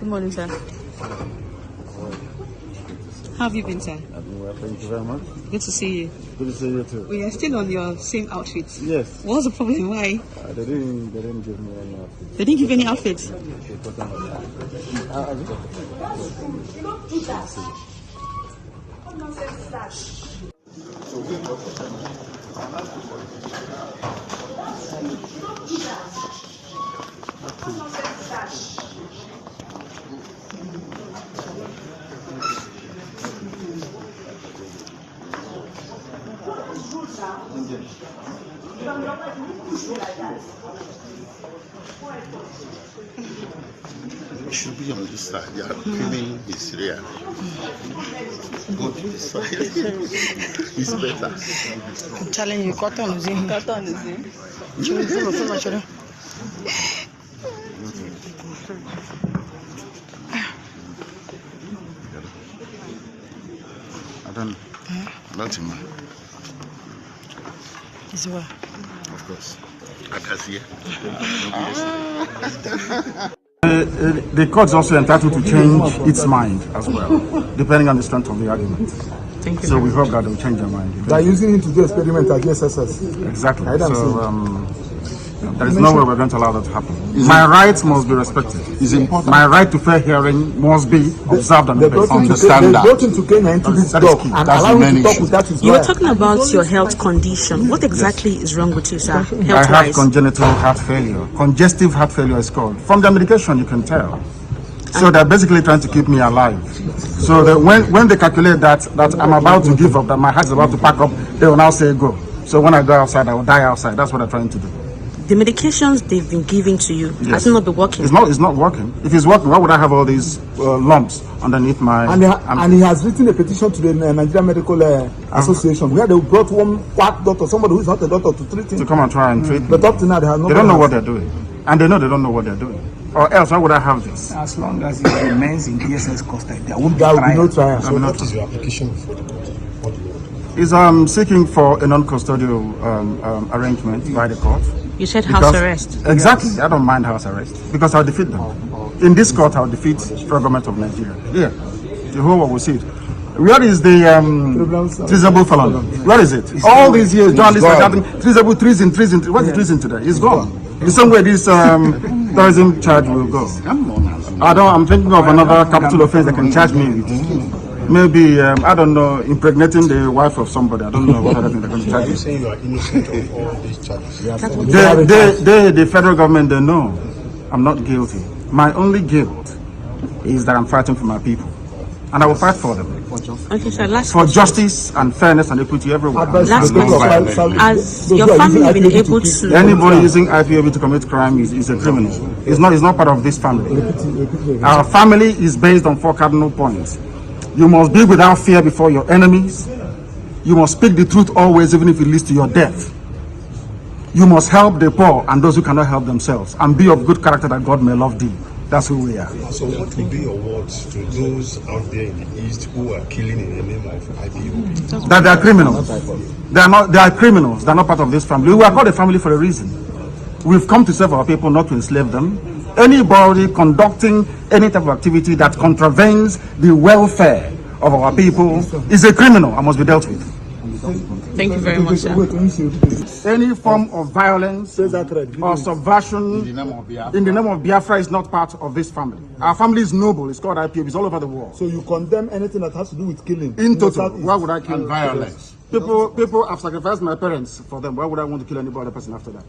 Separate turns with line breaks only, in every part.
morning, sir. How have you been, sir?
I've been well, thank you very much.
Good to see you.
Good to see you too.
We are still on your same outfits.
Yes.
What's the problem? Why?
They didn't give me any outfit.
They didn't give any outfits?
It should be on this side. They are cleaning this area. Go to this side. It's better.
I'm telling you, cotton is in. Cotton is in.
I don't. Nothing, man.
Is what?
Of course. I can see it.
The court is also entitled to change its mind as well, depending on the strength of the argument.
Thank you.
So we hope that they'll change their mind.
They're using it to do experiment against SS.
Exactly. So there is no way we're going to allow that to happen. My rights must be respected.
It's important.
My right to fair hearing must be observed and
understand that. They brought him to Kenya into this dock and allowed him to talk with that.
You were talking about your health condition. What exactly is wrong with you, sir?
I have congenital heart failure. Congestive heart failure is called. From the medication, you can tell. So they're basically trying to keep me alive. So that when they calculate that I'm about to give up, that my heart is about to pack up, they will now say go. So when I go outside, I will die outside. That's what they're trying to do.
The medications they've been giving to you, has it not been working?
It's not working. If it's working, why would I have all these lumps underneath my...
And he has written a petition to the Nigerian Medical Association where they brought one quack doctor, somebody who is not a doctor, to treat him.
To come and try and treat me.
But up to now, they have not...
They don't know what they're doing. And they know they don't know what they're doing. Or else, why would I have this?
As long as it remains in DSS custody, there won't be
no trial.
So what is your application for the court? What do you
Is
want?
seeking for a non-custodial arrangement by the court.
You said house arrest.
Exactly. I don't mind house arrest because I'll defeat them. In this court, I'll defeat the federal government of Nigeria. Here, the whole world will see it. Where is the treasonable felon? Where is it? All these years, journalists are shouting treasonable, treason. What's the treason today? It's gone. The same way this terrorism charge will go. I'm thinking of another capital offense they can charge me with. Maybe, I don't know, impregnating the wife of somebody. I don't know what other thing they're going to charge me.
Are you saying you are innocent of all these charges?
The federal government, they know I'm not guilty. My only guilt is that I'm fighting for my people. And I will fight for them.
Okay, sir, last
for justice and fairness and equity everywhere.
Last question. Has your family been able to...
Anybody using IPOB to commit crime is a criminal. It's not part of this family. Our family is based on 4 cardinal points. You must be without fear before your enemies. You must speak the truth always, even if it leads to your death. You must help the poor and those who cannot help themselves, and be of good character that God may love thee. That's who we are.
So what will be your words to those out there in the East who are killing in the name of IPOB?
That they are criminals. They are criminals. They are not part of this family. We are called a family for a reason. We've come to serve our people, not to enslave them. Anybody conducting any type of activity that contravenes the welfare of our people is a criminal and must be dealt with.
Thank you very much, sir.
Any form of violence or subversion in the name of Biafra is not part of this family. Our family is noble. It's called IPOB. It's all over the world.
So you condemn anything that has to do with killing?
In total, why would I kill?
And violence.
People have sacrificed my parents for them. Why would I want to kill any other person after that?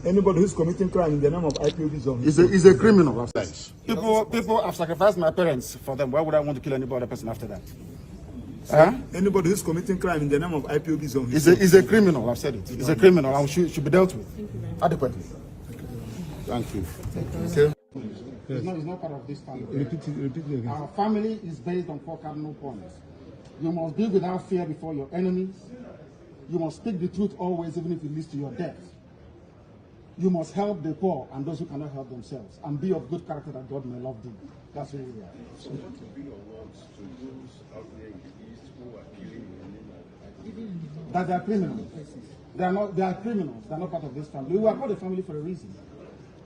Anybody who's committing crime in the name of IPOB
is a criminal. People have sacrificed my parents for them. Why would I want to kill any other person after that?
Anybody who's committing crime in the name of IPOB
is a criminal. I've said it. It's a criminal and should be dealt with adequately.
Thank you.
Okay. It's not part of this family.
Repeat it again.
Our family is based on 4 cardinal points. You must be without fear before your enemies. You must speak the truth always, even if it leads to your death. You must help the poor and those who cannot help themselves, and be of good character that God may love thee. That's who we are.
So what will be your words to those out there in the East who are killing in the name of...
That they are criminals. They are criminals. They are not part of this family. We are called a family for a reason.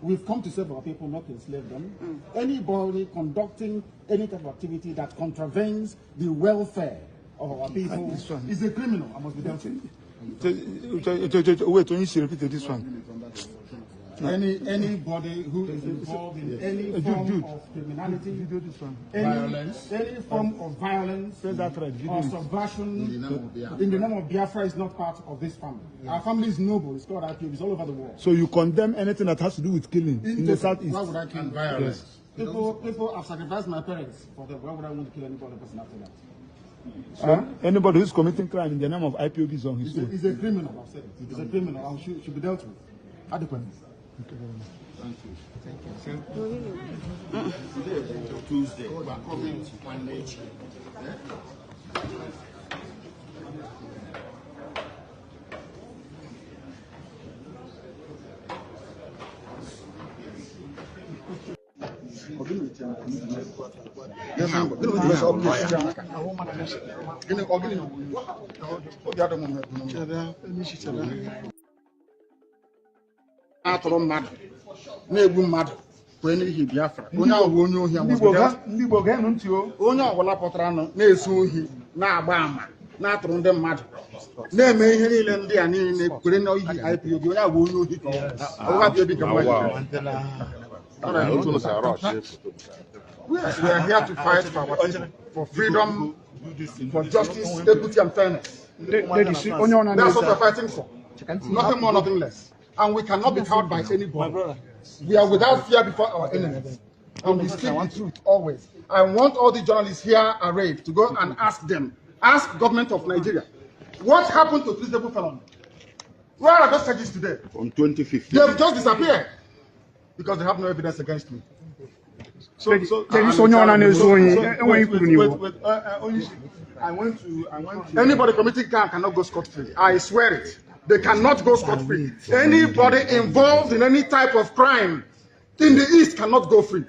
We've come to serve our people, not to enslave them. Anybody conducting any type of activity that contravenes the welfare of our people is a criminal and must be dealt with.
Wait, when you repeat this one.
Anybody who is involved in any form of criminality, any form of violence or subversion in the name of Biafra is not part of this family. Our family is noble. It's called IPOB. It's all over the world.
So you condemn anything that has to do with killing in the southeast?
Why would I kill violence? People have sacrificed my parents for them. Why would I want to kill anybody person after that?
So anybody who's committing crime in the name of IPOB is on his own.
He's a criminal. I've said it. He's a criminal and should be dealt with adequately.
Thank you very much.
Thank you. Thank you. Tuesday, we're coming to one nation.
Atụrụ mmadụ na-egbu mmadụ kwee n'ihi Biafra onye ọbụla onye ohi
ndị Igbo ga-enu ntị o
onye ọbụla pụtara na-ezu ohi na-agba ama na-atụrụ ndị mmadụ na-eme ihe niile ndị a niile kwere n'ihi IPOB onye abụ onye ohi We are here to fight for freedom, for justice, equity, and fairness. That's what we're fighting for. Nothing more, nothing less. And we cannot be cowed by anybody. We are without fear before our enemies. And we speak the truth always. I want all the journalists here arrayed to go and ask them, ask government of Nigeria, what happened to treasonable felons? Where are those charges today?
On 2015.
They've just disappeared because they have no evidence against me. Anybody committing crime cannot go scot-free. I swear it. They cannot go scot-free. Anybody involved in any type of crime in the East cannot go free.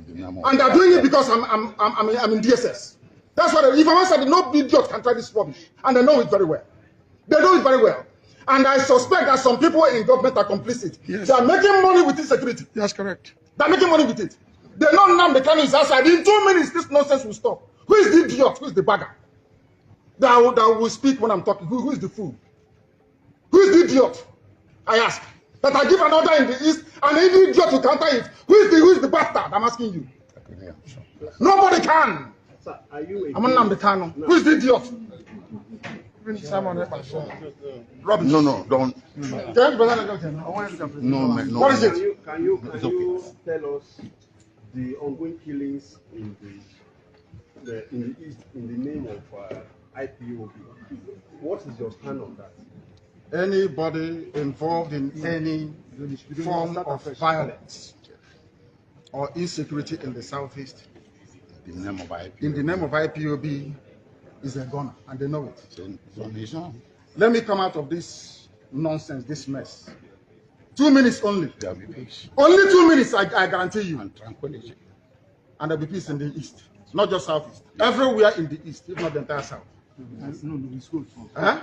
And they're doing it because I'm in DSS. That's what if I said no idiot can try this rubbish, and they know it very well. They know it very well. And I suspect that some people in government are complicit. Yes. They are making money with insecurity.
That's correct.
They're making money with it. They know Nnamdi Kanu is outside. In 2 minutes, this nonsense will stop. Who is the idiot? Who is the bagger? That will speak when I'm talking. Who is the fool? Who is the idiot? I ask. That I give an order in the East, and any idiot will counter it. Who is the bastard? I'm asking you. Nobody can.
Sir, are you
I'm Nnamdi Kanu. Who is the idiot?
Robin. No, don't. No, man. No.
What is it?
Can you tell us the ongoing killings in the East in the name of IPOB? What is your stand on that?
Anybody involved in any form of violence or insecurity in the Southeast
In the name of IPOB.
in the name of IPOB is a gunner, and they know it.
It's
Let me come out of this nonsense, this mess. 2 minutes only.
There'll be peace
Only 2 minutes, I guarantee you.
and tranquility.
And there'll be peace in the East, not just Southeast. Everywhere in the East, if not the entire South. Huh?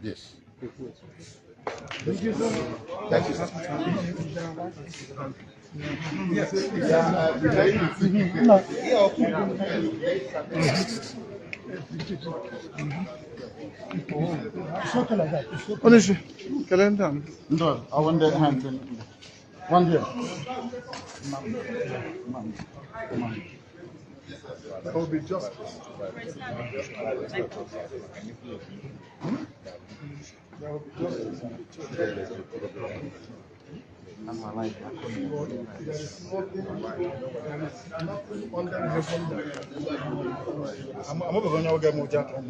Yes.
Thank you so much.
That is
No, I want the hand. One here. There will be justice. There will be justice. There is nothing under heaven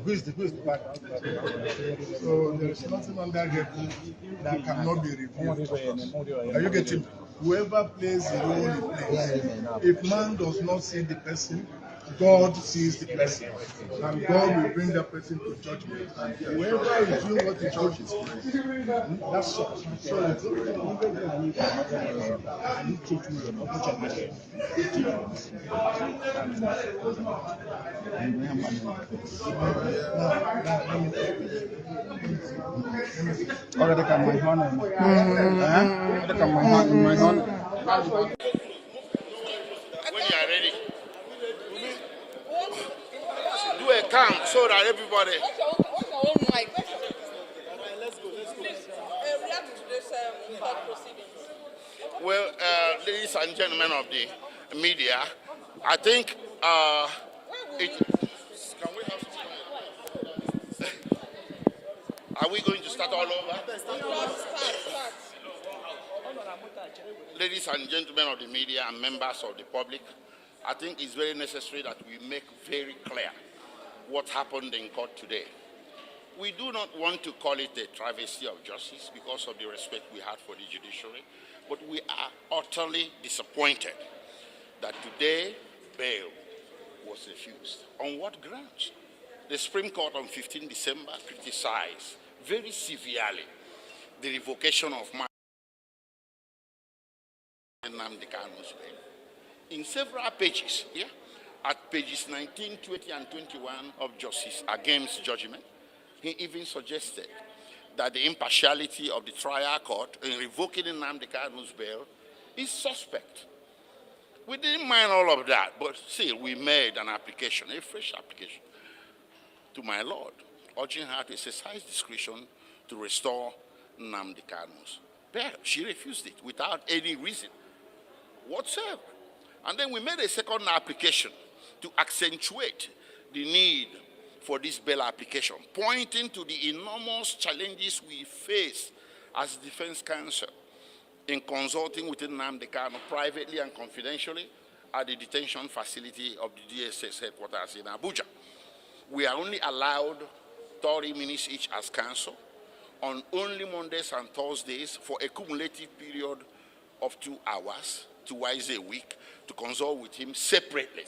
who is the bad? So there is nothing under heaven that cannot be revealed. Are you getting? Whoever plays the role he plays, if man does not see the person,
God sees the person, and God will bring that person to judgment. And whoever is doing what is wrong, that's all. So
When you are ready, do a count so that everybody.
What's your own mic? Let's go. Please react to this court proceedings.
Well, ladies and gentlemen of the media, I think it. Can we have? Are we going to start all over?
Start.
Ladies and gentlemen of the media and members of the public, I think it's very necessary that we make very clear what happened in court today. We do not want to call it a travesty of justice because of the respect we had for the judiciary, but we are utterly disappointed that today bail was refused. On what grounds? The Supreme Court on 15 December criticized very severely the revocation of Nnamdi Kanu's bail. In several pages, at pages 19, 20, and 21 of Justice Against Judgment, he even suggested that the impartiality of the trial court in revoking Nnamdi Kanu's bail is suspect. We didn't mind all of that, but still we made an application, a fresh application, to my Lord, urging her to exercise discretion to restore Nnamdi Kanu's bail. She refused it without any reason whatsoever. And then we made a second application to accentuate the need for this bail application, pointing to the enormous challenges we face as defense counsel in consulting with Nnamdi Kanu privately and confidentially at the detention facility of the DSS headquarters in Abuja. We are only allowed 30 minutes each as counsel on only Mondays and Thursdays for a cumulative period of 2 hours, twice a week, to consult with him separately.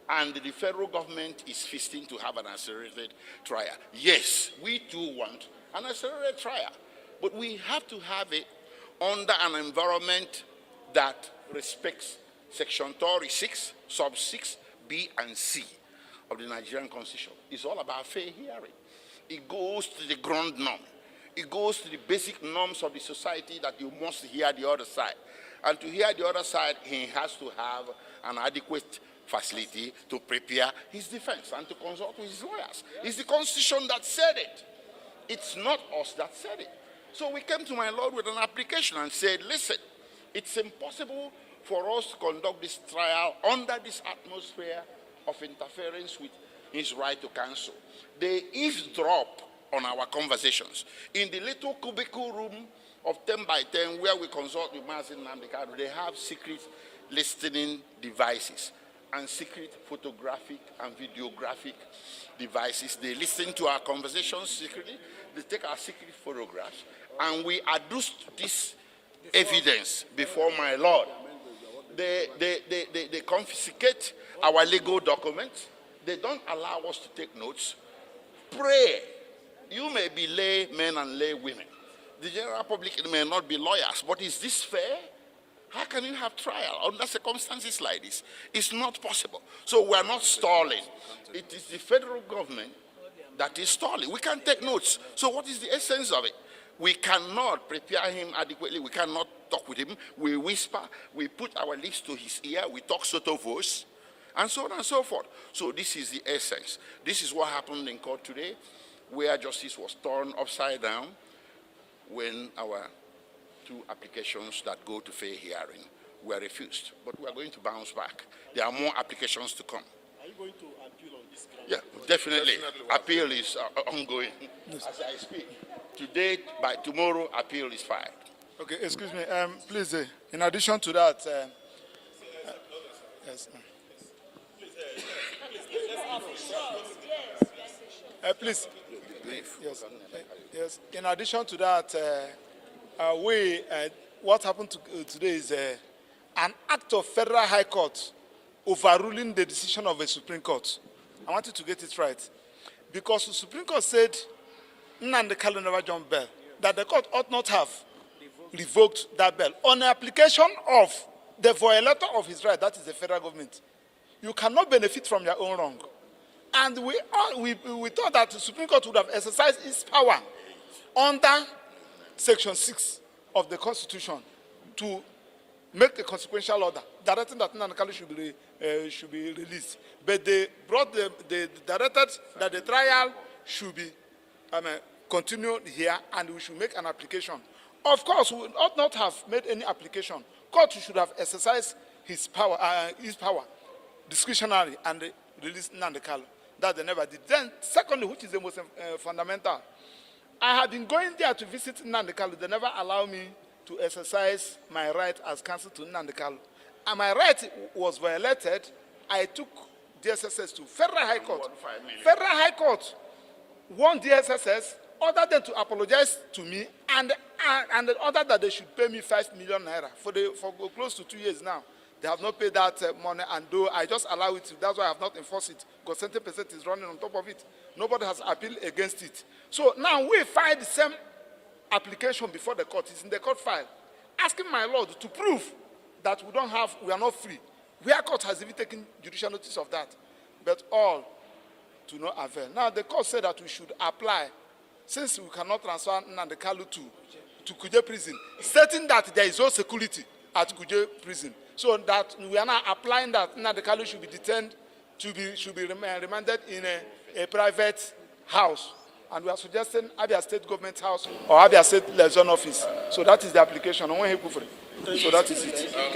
And the federal government is feasting to have an accelerated trial. Yes, we too want an accelerated trial, but we have to have it under an environment that respects Section 36, Sub 6, B, and C of the Nigerian Constitution. It's all about fair hearing. It goes to the ground norm. It goes to the basic norms of the society that you must hear the other side. And to hear the other side, he has to have an adequate facility to prepare his defense and to consult with his lawyers. It's the Constitution that said it. It's not us that said it. So we came to my Lord with an application and said, listen, it's impossible for us to conduct this trial under this atmosphere of interference with his right to counsel. They eavesdrop on our conversations. In the little cubicle room of 10 by 10 where we consult with Mazi Nnamdi Kanu, they have secret listening devices and secret photographic and videographic devices. They listen to our conversations secretly, they take our secret photographs, and we adduced this evidence before my Lord. They confiscate our legal documents. They don't allow us to take notes. Pray. You may be lay men and lay women. The general public may not be lawyers, but is this fair? How can you have trial under circumstances like this? It's not possible. So we are not stalling. It is the federal government that is stalling. We can take notes. So what is the essence of it? We cannot prepare him adequately. We cannot talk with him. We whisper. We put our lips to his ear. We talk sotto voce, and so on and so forth. So this is the essence. This is what happened in court today, where justice was turned upside down when our two applications that go to fair hearing were refused. But we are going to bounce back. There are more applications to come.
Are you going to appeal on this ground?
Yeah, definitely. Appeal is ongoing as I speak. Today, by tomorrow, appeal is filed.
Okay, excuse me. Please, in addition to that, yes. Please. Yes. In addition to that, what happened today is an act of Federal High Court
overruling the decision of a Supreme Court. I want you to get it right. Because the Supreme Court said, Nnamdi Kanu never jumped bail, that the court ought not have revoked that bail. On the application of the violator of his right, that is the federal government, you cannot benefit from your own wrong. And we thought that the Supreme Court would have exercised its power under Section 6 of the Constitution to make a consequential order directing that Nnamdi Kanu should be released. But they directed that the trial should be continued here, and we should make an application. Of course, we ought not have made any application. Court should have exercised his power discretionary and released Nnamdi Kanu. That they never did. Then, secondly, which is the most fundamental, I had been going there to visit Nnamdi Kanu. They never allow me to exercise my right as counsel to Nnamdi Kanu. And my right was violated. I took DSSS to Federal High Court. Federal High Court warned DSSS, ordered them to apologize to me, and ordered that they should pay me 5 million naira for close to 2 years now. They have not paid that money, and though I just allow it, that's why I have not enforced it, because 70% is running on top of it. Nobody has appealed against it. So now we filed the same application before the court. It's in the court file, asking my lord to prove that we are not free. Where court has even taken judicial notice of that, but all to no avail. Now the court said that we should apply, since we cannot transfer Nnamdi Kanu to Kuje prison, stating that there is no security at Kuje prison. So that we are now applying that Nnamdi Kanu should be detained, should be remanded in a private house. And we are suggesting Abia State Government House or Abia State Liaison Office. So that is the application. So that is it.
I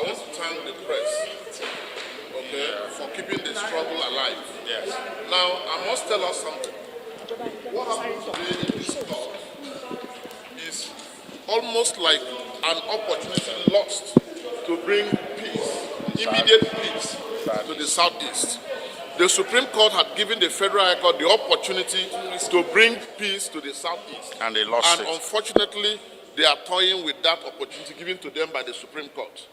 want to thank the press, for keeping the struggle alive. Yes. Now, I must tell us something. What happened today in this court is almost like an opportunity lost to bring peace, immediate peace, to the southeast. The Supreme Court had given the Federal High Court the opportunity to bring peace to the southeast. And they lost it. And unfortunately, they are toying with that opportunity given to them by the Supreme Court.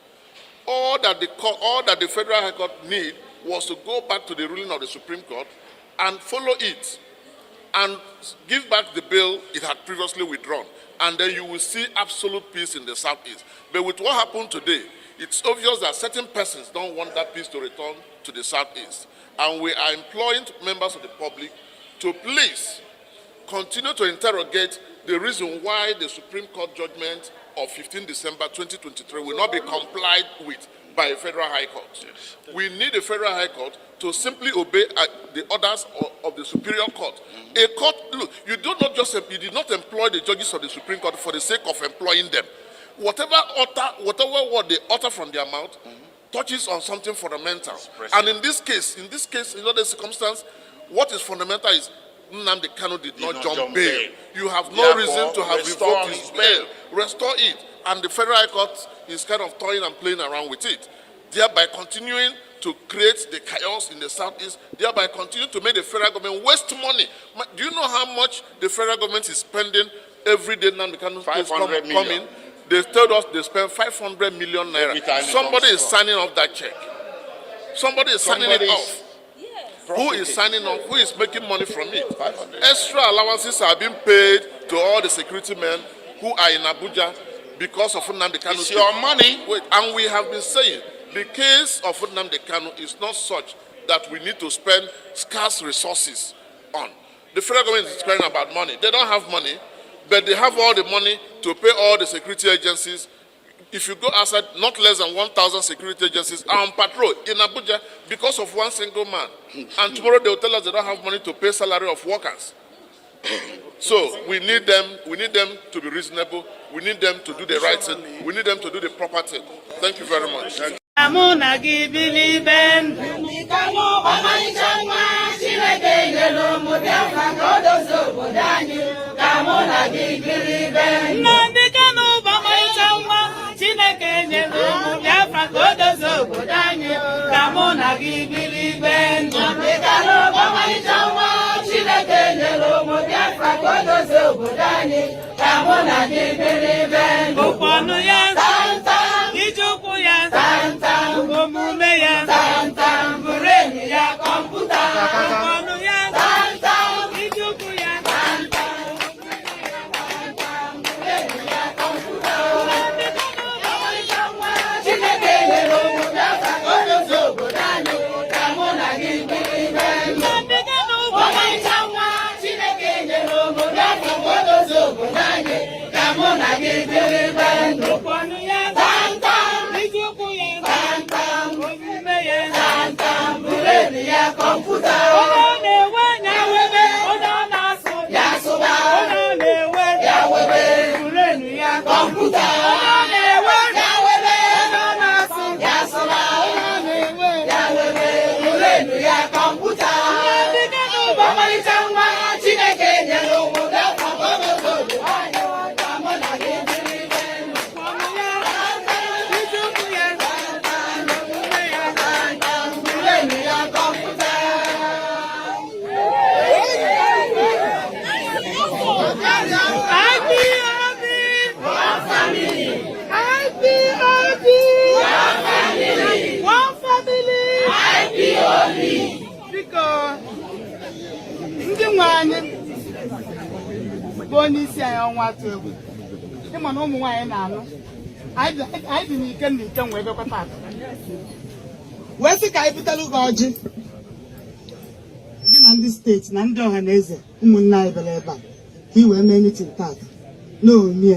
All that the Federal High Court need was to go back to the ruling of the Supreme Court and follow it and give back the bill it had previously withdrawn. And then you will see absolute peace in the southeast. But with what happened today, it's obvious that certain persons don't want that peace to return to the southeast. And we are imploring members of the public to please continue to interrogate the reason why the Supreme Court judgment of 15 December 2023 will not be complied with by a Federal High Court. Yes. We need a Federal High Court to simply obey the orders of the Superior Court. A court, look, you did not employ the judges of the Supreme Court for the sake of employing them. Whatever word they utter from their mouth touches on something fundamental. And in this case, in other circumstances, what is fundamental is Nnamdi Kanu did not jump bail. You have no reason to have revoked his bail. Restore it. And the Federal High Court is kind of toying and playing around with it, thereby continuing to create the chaos in the southeast, thereby continuing to make the federal government waste money. Do you know how much the federal government is spending every day Nnamdi Kanu is coming? They told us they spend 500 million naira. Somebody is signing off that check. Somebody is signing it off. Who is signing off? Who is making money from it? Extra allowances are being paid to all the security men who are in Abuja because of Nnamdi Kanu. It's your money. Wait, and we have been saying the case of Nnamdi Kanu is not such that we need to spend scarce resources on. The federal government is crying about money. They don't have money, but they have all the money to pay all the security agencies. If you go outside, not less than 1,000 security agencies are on patrol in Abuja because of one single man. And tomorrow they will tell us they don't have money to pay salary of workers. So we need them to be reasonable. We need them to do the right thing. We need them to do the proper thing. Thank you very much.
Chineke
Bonisi anyị ọnwa atụ egwu ịma na ụmụ nwaanyị na-anụ anyị dị n'ike na ike wee bịakwa taata wee sị ka anyị butere gị ọjị gị na ndị steeti na ndị ọha na eze ụmụnne anyị bịara ebe a ka ị wee mee mitin taata na omie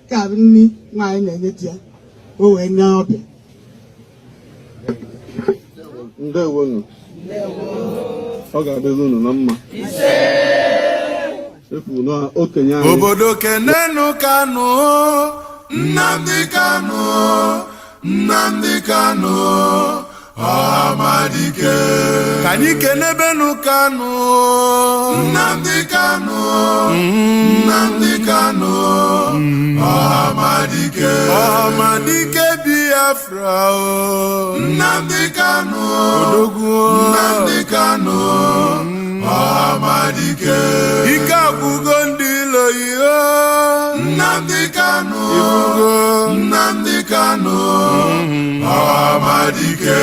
ka abụ nri nwaanyị na-enye di ya o wee nye ọbịa.
Ndewonu. Ọ ga-adịrị unu na mma.
Obodo kenenu Kanu, Nnamdi Kanu, Nnamdi Kanu, Amadike. Kani kenebenu Kanu, Nnamdi Kanu, Nnamdi Kanu, Amadike. Amadike Biafra, Nnamdi Kanu, Nnamdi Kanu. Amadike ike agwụgo ndị ilo ihe Nnamdi Kanu Nnamdi Kanu Amadike